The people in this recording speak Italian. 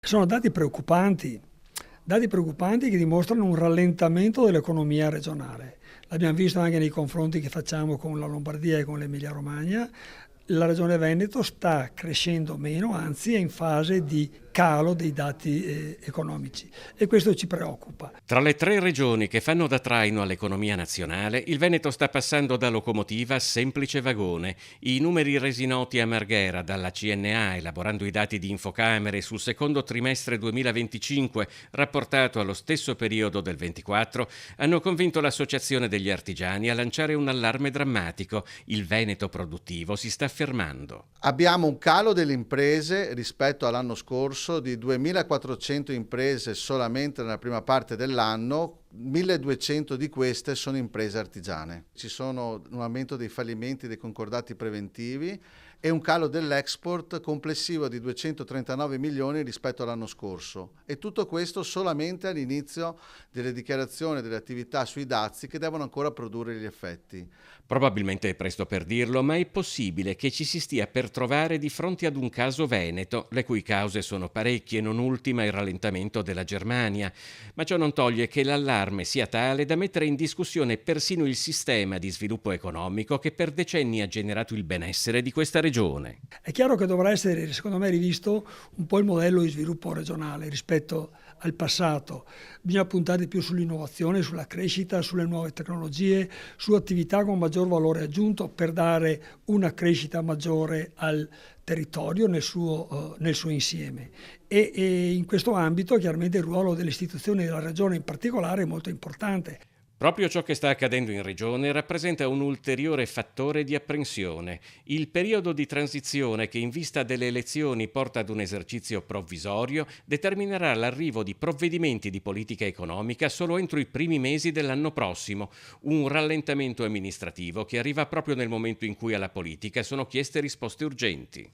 Sono dati preoccupanti che dimostrano un rallentamento dell'economia regionale. L'abbiamo visto anche nei confronti che facciamo con la Lombardia e con l'Emilia-Romagna. La Regione Veneto sta crescendo meno, anzi è in fase di calo dei dati economici e questo ci preoccupa. Tra le 3 regioni che fanno da traino all'economia nazionale, il Veneto sta passando da locomotiva a semplice vagone. I numeri resi noti a Marghera dalla CNA, elaborando i dati di Infocamere sul secondo trimestre 2025, rapportato allo stesso periodo del 24, hanno convinto l'Associazione degli Artigiani a lanciare un allarme drammatico. Il Veneto produttivo si sta fermando. Abbiamo un calo delle imprese rispetto all'anno scorso di 2.400 imprese solamente nella prima parte dell'anno, 1.200 di queste sono imprese artigiane. Ci sono un aumento dei fallimenti dei concordati preventivi e un calo dell'export complessivo di 239 milioni rispetto all'anno scorso. E tutto questo solamente all'inizio delle dichiarazioni delle attività sui dazi che devono ancora produrre gli effetti. Probabilmente è presto per dirlo, ma è possibile che ci si stia per trovare di fronte ad un caso veneto, le cui cause sono parecchie, non ultima il rallentamento della Germania. Ma ciò non toglie che l'allarme sia tale da mettere in discussione persino il sistema di sviluppo economico che per decenni ha generato il benessere di questa regione. È chiaro che dovrà essere, secondo me, rivisto un po' il modello di sviluppo regionale rispetto al passato. Bisogna puntare di più sull'innovazione, sulla crescita, sulle nuove tecnologie, su attività con maggior valore aggiunto per dare una crescita maggiore al territorio nel suo insieme. E in questo ambito chiaramente il ruolo delle istituzioni della regione in particolare è molto importante. Proprio ciò che sta accadendo in regione rappresenta un ulteriore fattore di apprensione. Il periodo di transizione che in vista delle elezioni porta ad un esercizio provvisorio determinerà l'arrivo di provvedimenti di politica economica solo entro i primi mesi dell'anno prossimo, un rallentamento amministrativo che arriva proprio nel momento in cui alla politica sono chieste risposte urgenti.